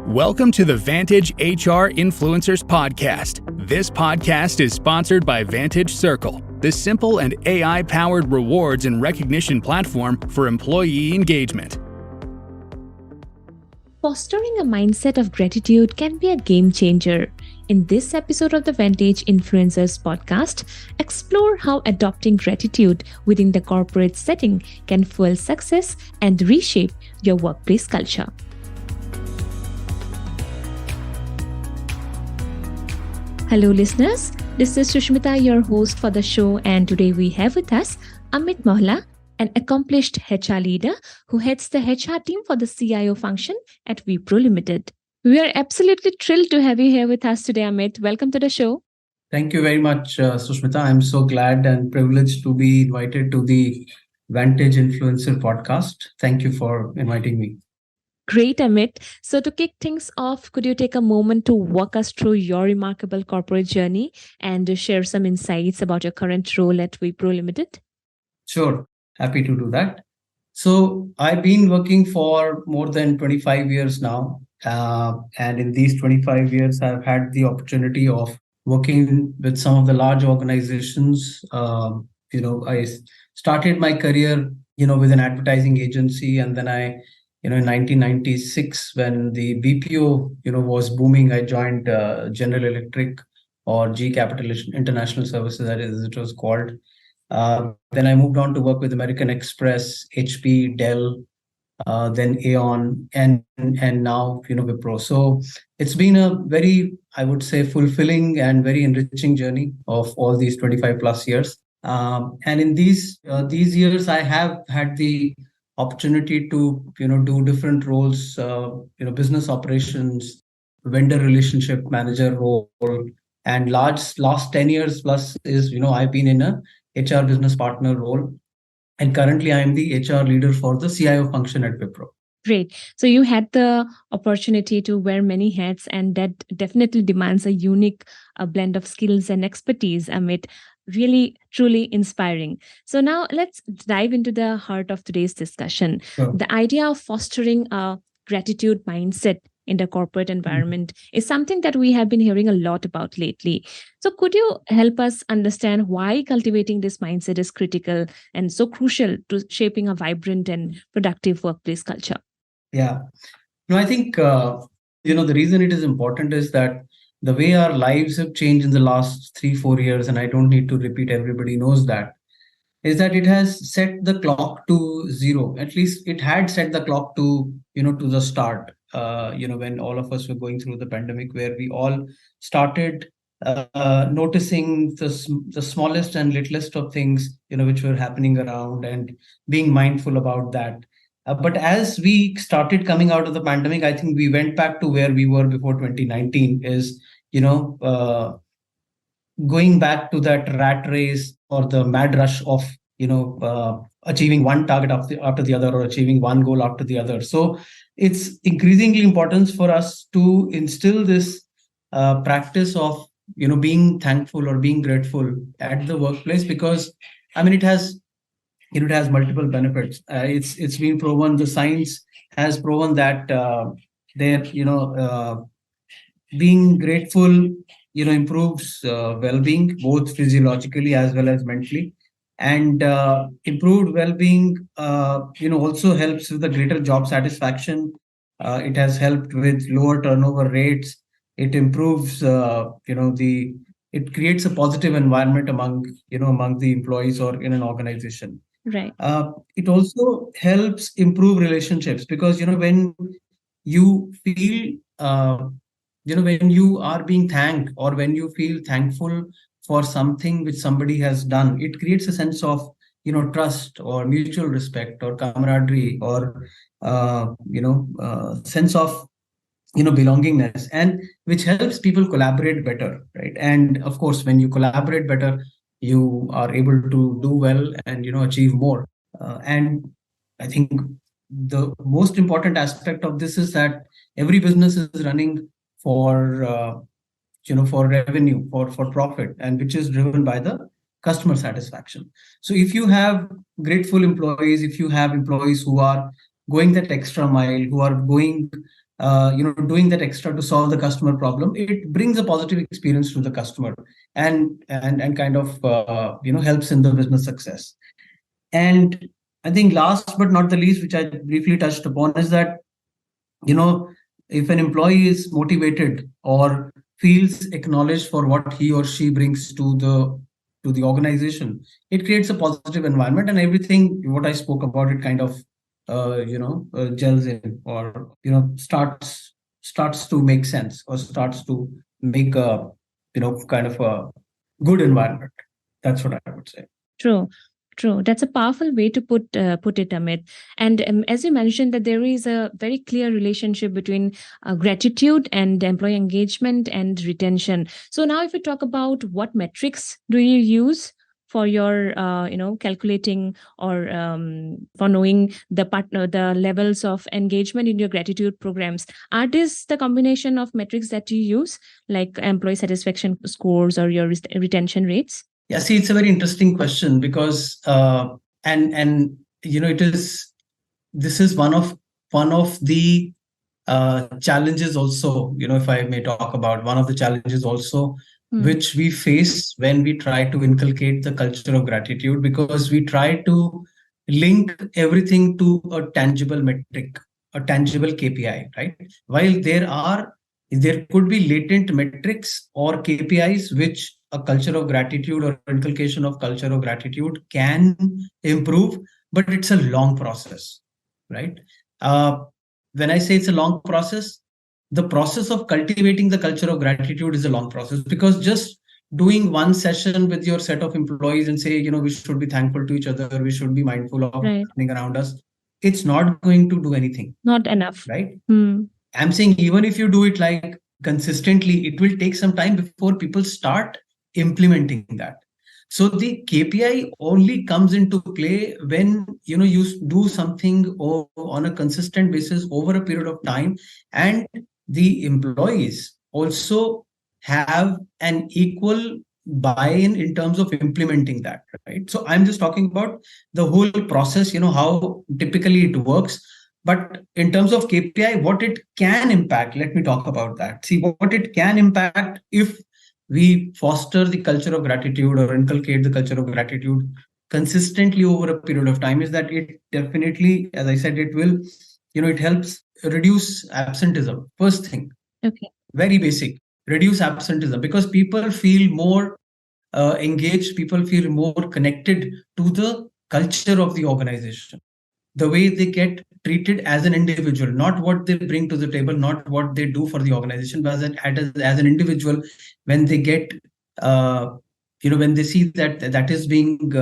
Welcome to the Vantage HR Influencers Podcast. This podcast is sponsored by Vantage Circle, the simple and AI-powered rewards and recognition platform for employee engagement. Fostering a mindset of gratitude can be a game changer. In this episode of the Vantage Influencers Podcast, explore how adopting gratitude within the corporate setting can fuel success and reshape your workplace culture. Hello listeners, this is Sushmita, your host for the show, and today we have with us Amit Mohla, an accomplished HR leader who heads the HR team for the CIO function at Wipro Limited. We are absolutely thrilled to have you here with us today, Amit. Welcome to the show. Thank you very much, Sushmita. I'm so glad and privileged to be invited to the Vantage Influencer Podcast. Thank you for inviting me. Great, Amit. So to kick things off, could you take a moment to walk us through your remarkable corporate journey and share some insights about your current role at Wipro Limited? Sure. Happy to do that. So I've been working for more than 25 years now. And in these 25 years, I've had the opportunity of working with some of the large organizations. I started my career, with an advertising agency. And then in 1996, when the BPO, was booming, I joined General Electric, or G Capital International Services, that is, it was called. Then I moved on to work with American Express, HP, Dell, then Aon, and now Wipro. So it's been a very, I would say, fulfilling and very enriching journey of all these 25 plus years. And in these years, I have had the opportunity to do different roles, business operations, vendor relationship manager role, and last 10 years plus is I've been in a HR business partner role, and currently I am the HR leader for the CIO function at Wipro. Great. So you had the opportunity to wear many hats, and that definitely demands a unique blend of skills and expertise, Amit. Really, truly inspiring. So now let's dive into the heart of today's discussion. Sure. The idea of fostering a gratitude mindset in the corporate environment is something that we have been hearing a lot about lately. So could you help us understand why cultivating this mindset is critical and so crucial to shaping a vibrant and productive workplace culture? Yeah. No, I think, the reason it is important is that the way our lives have changed in the last 3-4 years, and I don't need to repeat, everybody knows that, is that it has set the clock to zero. At least it had set the clock to, to the start, when all of us were going through the pandemic, where we all started noticing the smallest and littlest of things, which were happening around, and being mindful about that. But as we started coming out of the pandemic, I think we went back to where we were before 2019, is, going back to that rat race or the mad rush of, achieving one target after the other, or achieving one goal after the other. So it's increasingly important for us to instill this practice of, being thankful or being grateful at the workplace, because, it has multiple benefits. It's been proven, the science has proven that being grateful, improves well-being, both physiologically as well as mentally. And improved well-being, also helps with the greater job satisfaction. It has helped with lower turnover rates. It improves, it creates a positive environment among the employees or in an organization. Right. It also helps improve relationships, because when you feel, when you are being thanked, or when you feel thankful for something which somebody has done, it creates a sense of trust, or mutual respect, or camaraderie, or sense of belongingness, and which helps people collaborate better, right? And of course, when you collaborate better, you are able to do well and achieve more. And I think the most important aspect of this is that every business is running for for revenue, for profit, and which is driven by the customer satisfaction. So if you have grateful employees, if you have employees who are going that extra mile, who are going doing that extra to solve the customer problem, it brings a positive experience to the customer, and kind of helps in the business success. And I think last but not the least, which I briefly touched upon, is that you know if an employee is motivated or feels acknowledged for what he or she brings to the organization, it creates a positive environment, and everything what I spoke about, it kind of gels in, or starts to make sense, or starts to make a kind of a good environment. That's what I would say. True. True. That's a powerful way to put it, Amit. And as you mentioned, that there is a very clear relationship between gratitude and employee engagement and retention. So now, if we talk about what metrics do you use for your, calculating or for knowing the levels of engagement in your gratitude programs, are this the combination of metrics that you use, like employee satisfaction scores or your retention rates? Yeah, see, it's a very interesting question, because and it is this is one of the challenges also, if I may talk about one of the challenges also, which we face when we try to inculcate the culture of gratitude, because we try to link everything to a tangible metric, a tangible KPI, right? While there could be latent metrics or KPIs which a culture of gratitude or inculcation of culture of gratitude can improve, but it's a long process, right? When I say it's a long process, the process of cultivating the culture of gratitude is a long process, because just doing one session with your set of employees and say, we should be thankful to each other, we should be mindful of what's happening around us, it's not going to do anything. Not enough. Right? I'm saying even if you do it like consistently, it will take some time before people start implementing that. So the KPI only comes into play when you do something on a consistent basis over a period of time, and the employees also have an equal buy-in in terms of implementing that, right? So I'm just talking about the whole process, how typically it works. But in terms of KPI, what it can impact, let me talk about that. See, what it can impact if we foster the culture of gratitude or inculcate the culture of gratitude consistently over a period of time, is that it definitely, as I said, it will, it helps reduce absenteeism. First thing, okay, very basic, reduce absenteeism, because people feel more engaged, people feel more connected to the culture of the organization, the way they get treated as an individual, not what they bring to the table, not what they do for the organization, but as an individual. When they get, when they see that is being,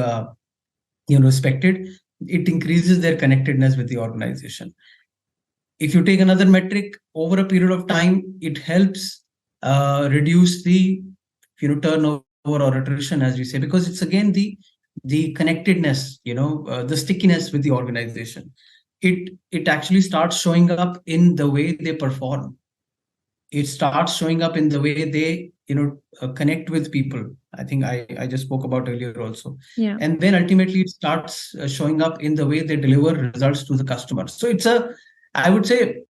respected, it increases their connectedness with the organization. If you take another metric over a period of time, it helps reduce the, turnover or attrition, as we say, because it's again the connectedness, the stickiness with the organization. It actually starts showing up in the way they perform. It starts showing up in the way they connect with people. I think I just spoke about earlier also. Yeah. And then ultimately it starts showing up in the way they deliver results to the customer. So I would say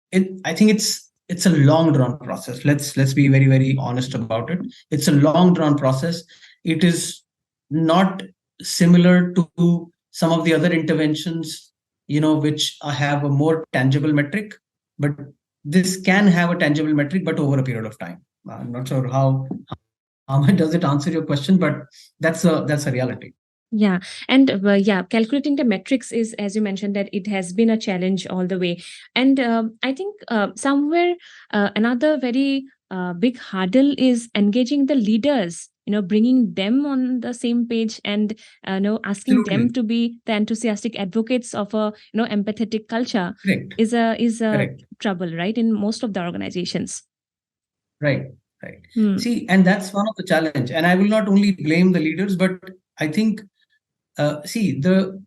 I think it's a long drawn process. Let's be very, very honest about it. It's a long drawn process. It is not similar to some of the other interventions, which have a more tangible metric, but this can have a tangible metric, but over a period of time. I'm not sure how much does it answer your question, but that's a reality. Yeah. And calculating the metrics is, as you mentioned, that it has been a challenge all the way. And I think somewhere another very big hurdle is engaging the leaders, bringing them on the same page, and asking Absolutely. them to be the enthusiastic advocates of a empathetic culture. Correct. is a Correct. trouble, right, in most of the organizations. Right. See, and that's one of the challenge. And I will not only blame the leaders, but I think see, the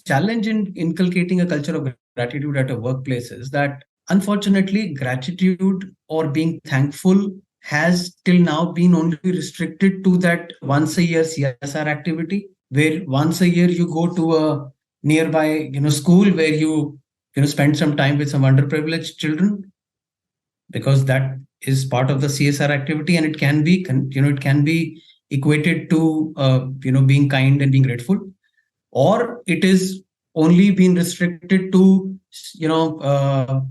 challenge in inculcating a culture of gratitude at a workplace is that, unfortunately, gratitude or being thankful has till now been only restricted to that once a year CSR activity, where once a year you go to a nearby school where you spend some time with some underprivileged children, because that is part of the CSR activity, and it can be, it can be equated to, being kind and being grateful, or it is only been restricted to, you know,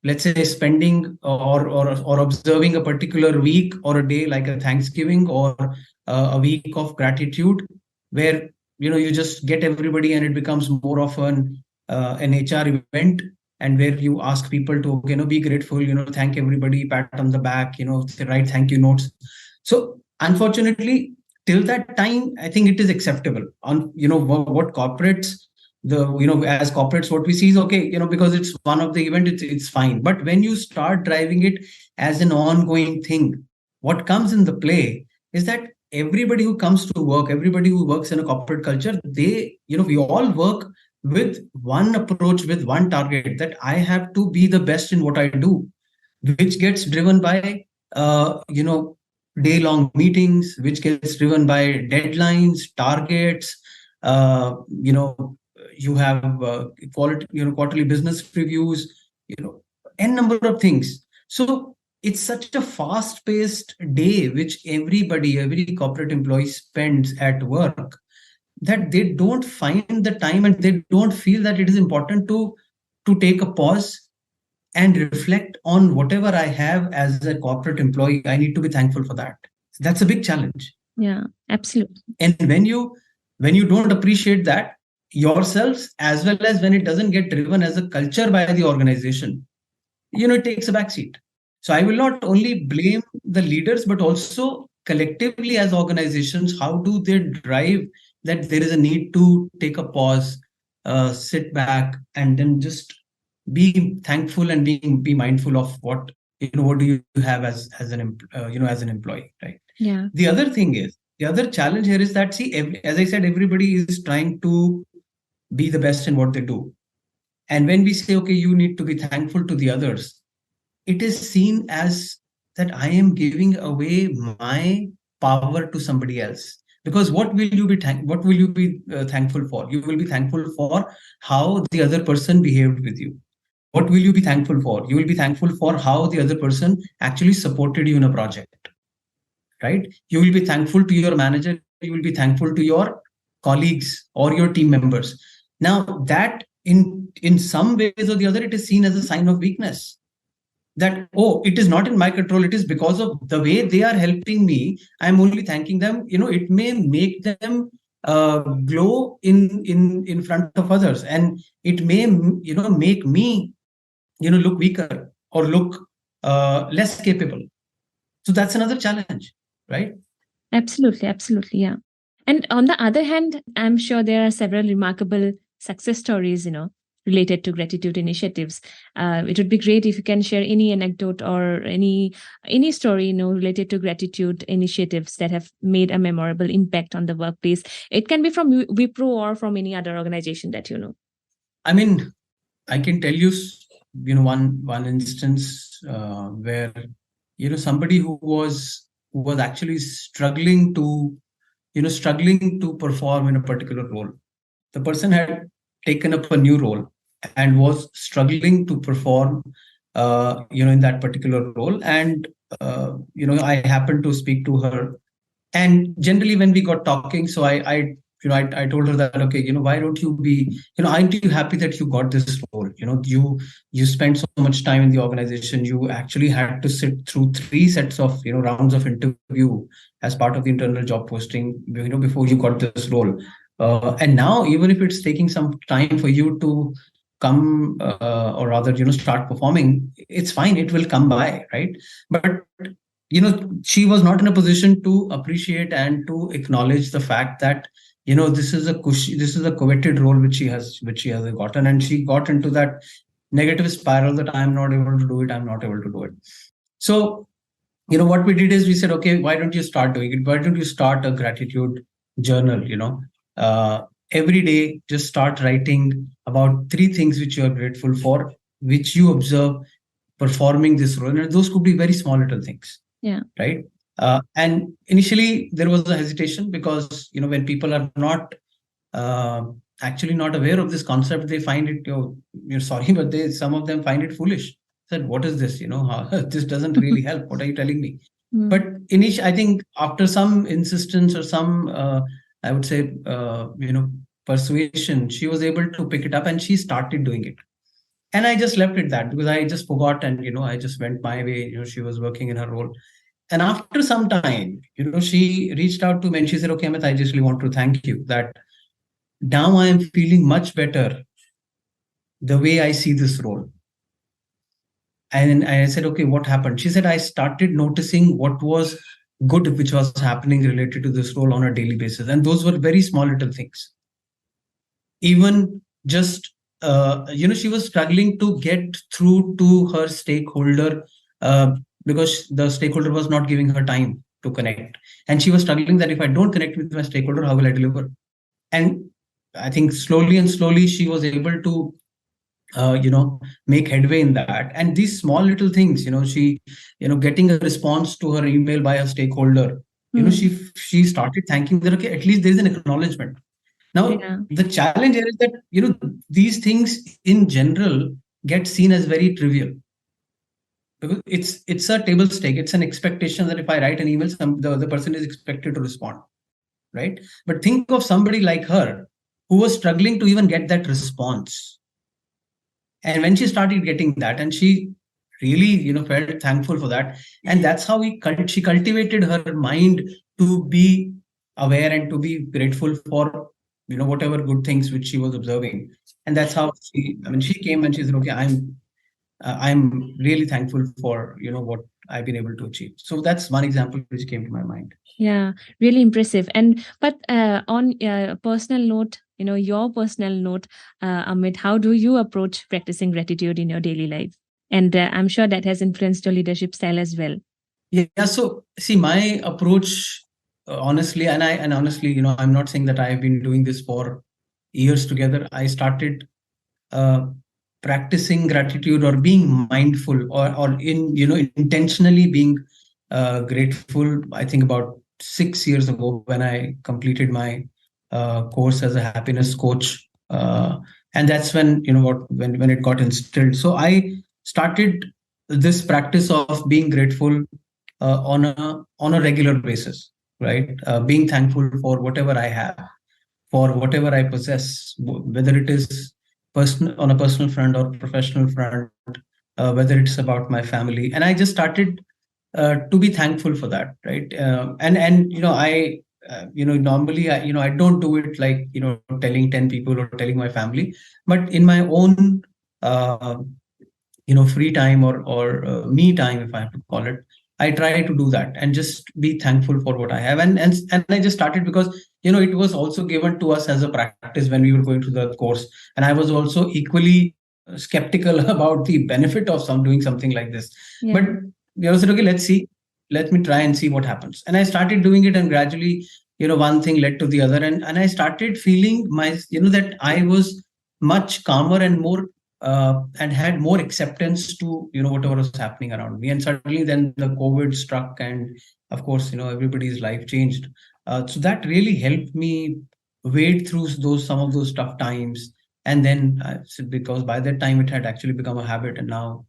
let's say spending or observing a particular week or a day like a Thanksgiving or a week of gratitude, where you just get everybody and it becomes more of an HR event, and where you ask people to be grateful, thank everybody, pat on the back, write thank you notes. So unfortunately, till that time, I think it is acceptable. On what corporates, as corporates, what we see is okay, because it's one of the event, it's fine. But when you start driving it as an ongoing thing, what comes in the play is that everybody who comes to work, everybody who works in a corporate culture, they, we all work with one approach, with one target, that I have to be the best in what I do, which gets driven by day long meetings, which gets driven by deadlines, targets, you have quarterly business reviews, n number of things. So it's such a fast paced day which every corporate employee spends at work, that they don't find the time, and they don't feel that it is important to take a pause and reflect on whatever I have as a corporate employee. I need to be thankful for that. That's a big challenge. Yeah, absolutely. And when you don't appreciate that yourselves, as well as when it doesn't get driven as a culture by the organization, it takes a backseat. So I will not only blame the leaders, but also collectively as organizations, how do they drive that there is a need to take a pause, sit back, and then just be thankful and be mindful of what do you have as an employee, right? Yeah. The other challenge here is that, see, as I said, everybody is trying to be the best in what they do, and when we say, okay, you need to be thankful to the others, it is seen as that I am giving away my power to somebody else. Because what will you be thankful for? You will be thankful for how the other person behaved with you. What will you be thankful for? You will be thankful for how the other person actually supported you in a project, right? You will be thankful to your manager. You will be thankful to your colleagues or your team members. Now, that in some ways or the other, it is seen as a sign of weakness. That, oh, it is not in my control. It is because of the way they are helping me. I'm only thanking them. It may make them glow in front of others, and it may make me look weaker or look less capable. So that's another challenge, right? Absolutely, yeah. And on the other hand, I'm sure there are several remarkable success stories, related to gratitude initiatives. It would be great if you can share any anecdote or any story, related to gratitude initiatives that have made a memorable impact on the workplace. It can be from Wipro or from any other organization that you know. I mean, I can tell you, one instance where somebody who was actually struggling to perform in a particular role. The person had taken up a new role and was struggling to perform in that particular role, and I happened to speak to her, and generally when we got talking, so I told her that, okay, why don't you be, aren't you happy that you got this role? You spent so much time in the organization. You actually had to sit through 3 sets of rounds of interview as part of the internal job posting, before you got this role. And now, even if it's taking some time for you to come, or rather, start performing, it's fine. It will come by, right? But she was not in a position to appreciate and to acknowledge the fact that this is a coveted role which she has gotten, and she got into that negative spiral that I'm not able to do it. So what we did is we said, okay, why don't you start doing it? Why don't you start a gratitude journal? Every day, just start writing about 3 things which you are grateful for, which you observe performing this role, and those could be very small little things. Yeah. Right. And initially there was a hesitation, because when people are not actually not aware of this concept, they find it, you're sorry, but some of them find it foolish. Said, what is this? This doesn't really help. What are you telling me? But I think after some insistence or some, I would say, persuasion, she was able to pick it up and she started doing it. And I just left it that because I just forgot and, I just went my way. She was working in her role. And after some time, she reached out to me and she said, okay, Amit, I just really want to thank you that now I am feeling much better the way I see this role. And I said, okay, what happened? She said, I started noticing what was good, which was happening related to this role on a daily basis. And those were very small little things. Even just, she was struggling to get through to her stakeholder because the stakeholder was not giving her time to connect. And she was struggling that if I don't connect with my stakeholder, how will I deliver? And I think slowly and slowly she was able to make headway in that. And these small little things, she getting a response to her email by a stakeholder, she started thanking that, okay, at least there's an acknowledgement. Now the challenge here is that these things in general get seen as very trivial because it's a table stake. It's an expectation that if I write an email, the person is expected to respond, right? But think of somebody like her who was struggling to even get that response. And when she started getting that, and she really, felt thankful for that. And that's how she cultivated her mind to be aware and to be grateful for, whatever good things which she was observing. And that's how she came and she said, okay, I'm really thankful for, what I've been able to achieve. So that's one example which came to my mind. Yeah, really impressive. But on a personal note, your personal note, Amit, how do you approach practicing gratitude in your daily life? And I'm sure that has influenced your leadership style as well. Yeah. So see, my approach, honestly, and honestly, I'm not saying that I've been doing this for years together. I started practicing gratitude or being mindful or intentionally being grateful, I think about 6 years ago when I completed my course as a happiness coach. And that's when, when it got instilled. So I started this practice of being grateful on a regular basis, right? Being thankful for whatever I have, for whatever I possess, whether it is on a personal front or professional front, whether it's about my family. And I just started to be thankful for that, right? And I normally I don't do it like telling 10 people or telling my family, but in my own free time or me time, if I have to call it, I try to do that and just be thankful for what I have. And I just started because it was also given to us as a practice when we were going through the course, and I was also equally skeptical about the benefit of doing something like this. But I said, okay, let me try and see what happens. And I started doing it, and gradually one thing led to the other, and I started feeling that I was much calmer and more and had more acceptance to whatever was happening around me. And suddenly then the COVID struck, and of course everybody's life changed. So that really helped me wade through some of those tough times. And then because by that time it had actually become a habit, and now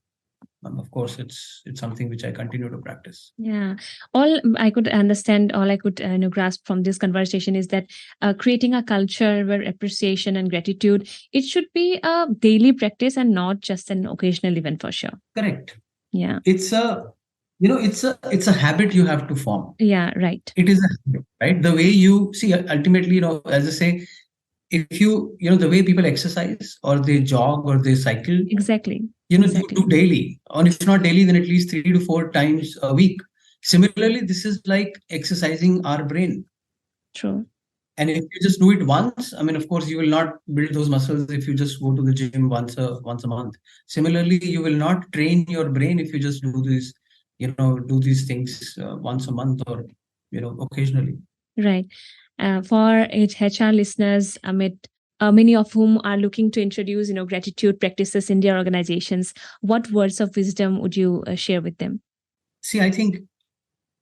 of course it's something which I continue to practice. Yeah, all I could understand, all I could grasp from this conversation is that creating a culture where appreciation and gratitude, it should be a daily practice and not just an occasional event, for sure. Correct. Yeah, it's a habit you have to form. Yeah, right. It is a habit, right? The way you see, ultimately, as I say, if the way people exercise or they jog or they cycle, exactly. You do daily, or if not daily, then at least 3 to 4 times a week. Similarly, this is like exercising our brain. True. And if you just do it once, I mean, of course, you will not build those muscles if you just go to the gym once a month. Similarly, you will not train your brain if you just do these things once a month or occasionally. Right. For HR listeners, Amit, many of whom are looking to introduce gratitude practices in their organizations, what words of wisdom would you share with them? See, I think,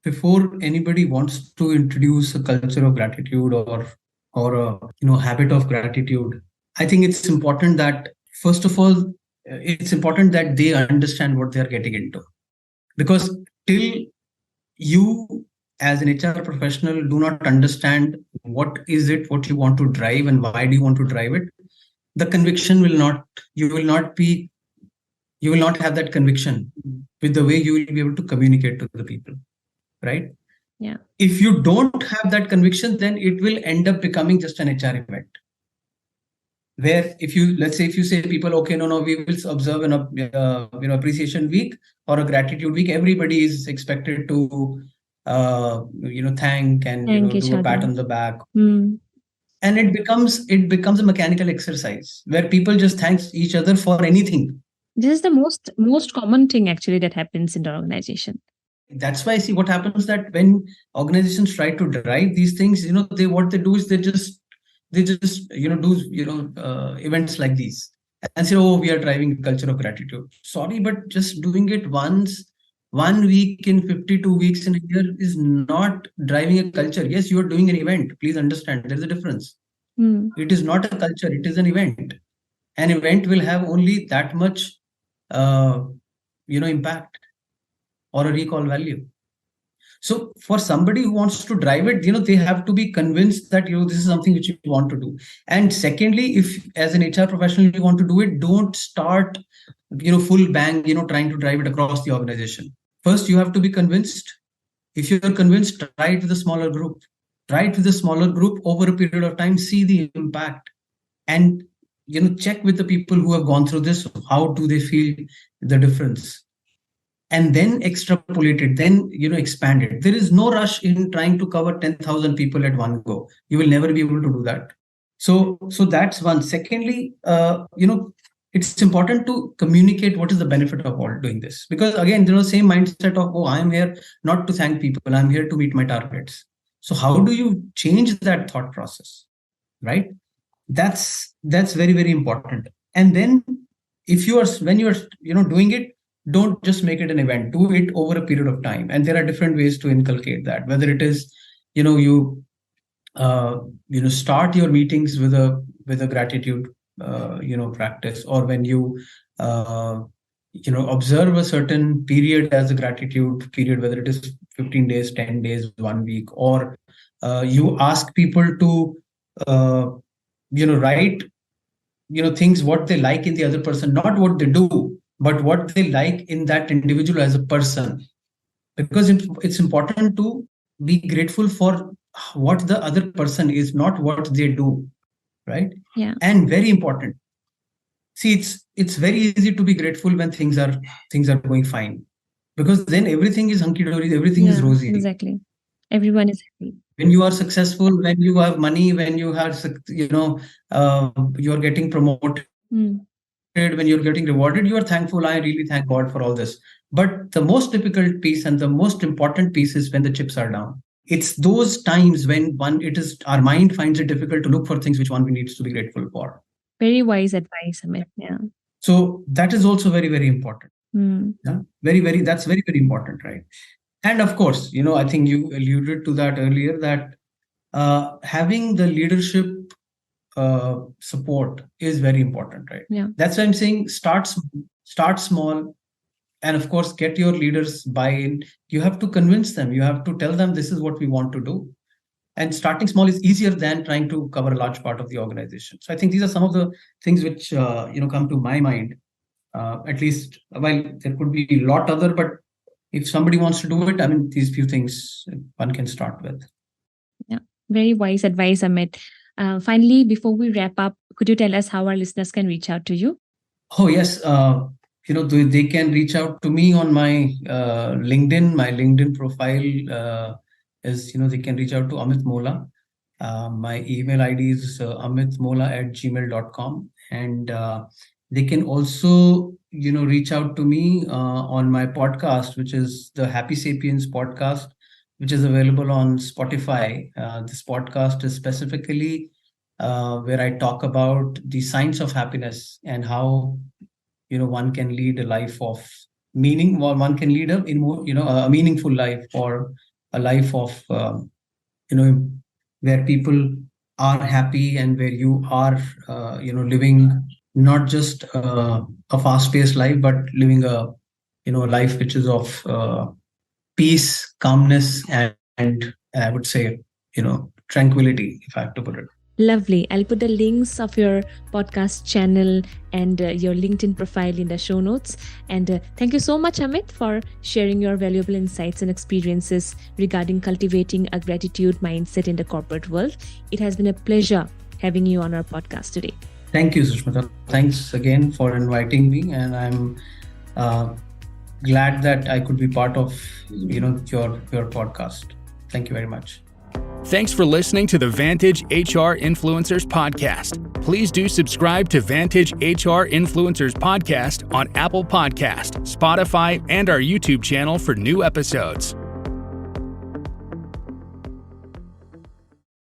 before anybody wants to introduce a culture of gratitude or or a habit of gratitude, I think it's important that, first of all, it's important that they understand what they are getting into. Because till you as an HR professional do not understand what is it what you want to drive and why do you want to drive it, the conviction will not, you will not be, you will not have that conviction with the way you will be able to communicate to the people, right? Yeah. If you don't have that conviction, then it will end up becoming just an HR event. Where if you, let's say, if you say people, okay, no, we will observe an appreciation week or a gratitude week, everybody is expected to thank and Thank each do a pat other. on the back, Mm. and it becomes a mechanical exercise where people just thanks each other for anything. This is the most common thing actually that happens in the organization. That's why I see what happens, that when organizations try to drive these things, they, what they do is they just do events like these and say, oh, we are driving a culture of gratitude. Sorry, but just doing it once, 1 week in 52 weeks in a year is not driving a culture. Yes, you are doing an event, please understand there's a difference. Mm. It is not a culture, it is an event. An event will have only that much uh, impact or a recall value. So for somebody who wants to drive it, they have to be convinced that this is something which you want to do. And secondly, if as an HR professional you want to do it, don't start full bang, trying to drive it across the organization. First, you have to be convinced. If you're convinced, try it with a smaller group. Try it with a smaller group over a period of time, see the impact, and check with the people who have gone through this. How do they feel the difference? And then extrapolate it, then expand it. There is no rush in trying to cover 10,000 people at one go. You will never be able to do that. So that's one. Secondly, it's important to communicate what is the benefit of all doing this, because again, same mindset of, oh, I'm here not to thank people, I'm here to meet my targets. So how do you change that thought process, right? That's very, very important. And then if you are, when you are doing it, don't just make it an event, do it over a period of time. And there are different ways to inculcate that, whether it is you start your meetings with a gratitude practice, or when you observe a certain period as a gratitude period, whether it is 15 days, 10 days, 1 week, or you ask people to write things what they like in the other person, not what they do, but what they like in that individual as a person. Because it's important to be grateful for what the other person is, not what they do, right? Yeah. And very important, see, it's very easy to be grateful when things are going fine, because then everything is hunky-dory, everything is rosy. Exactly. Everyone is happy. When you are successful, when you have money, when you have you are getting promoted, when you're getting rewarded, you are thankful. I really thank God for all this. But the most difficult piece and the most important piece is when the chips are down. It's those times when our mind finds it difficult to look for things which one needs to be grateful for. Very wise advice, Amit. Yeah. So that is also very, very important. Yeah? That's very, very important, right? And of course, I think you alluded to that earlier, that having the leadership support is very important, right? Yeah. That's why I'm saying start small, and of course get your leaders buy-in. You have to convince them, you have to tell them this is what we want to do. And starting small is easier than trying to cover a large part of the organization. So I think these are some of the things which come to my mind, at least. While there could be a lot other, but if somebody wants to do it, I mean, these few things one can start with. Yeah, very wise advice, Amit. Finally, before we wrap up, could you tell us how our listeners can reach out to you? Oh, yes. They can reach out to me on my LinkedIn. My LinkedIn profile is, they can reach out to Amit Mohla. My email ID is amitmohla@gmail.com. And they can also, reach out to me on my podcast, which is the Happy Sapiens podcast, which is available on Spotify. This podcast is specifically where I talk about the science of happiness and how one can lead a life of meaning, or one can lead a meaningful life, or a life of where people are happy and where you are, living not just a fast-paced life, but living a life which is of peace, calmness, and I would say, tranquility, if I have to put it. Lovely. I'll put the links of your podcast channel and your LinkedIn profile in the show notes. And thank you so much, Amit, for sharing your valuable insights and experiences regarding cultivating a gratitude mindset in the corporate world. It has been a pleasure having you on our podcast today. Thank you, Sushmita. Thanks again for inviting me, and I'm glad that I could be part of your podcast. Thank you very much. Thanks for listening to the Vantage HR Influencers Podcast. Please do subscribe to Vantage HR Influencers Podcast on Apple Podcast, Spotify, and our YouTube channel for new episodes.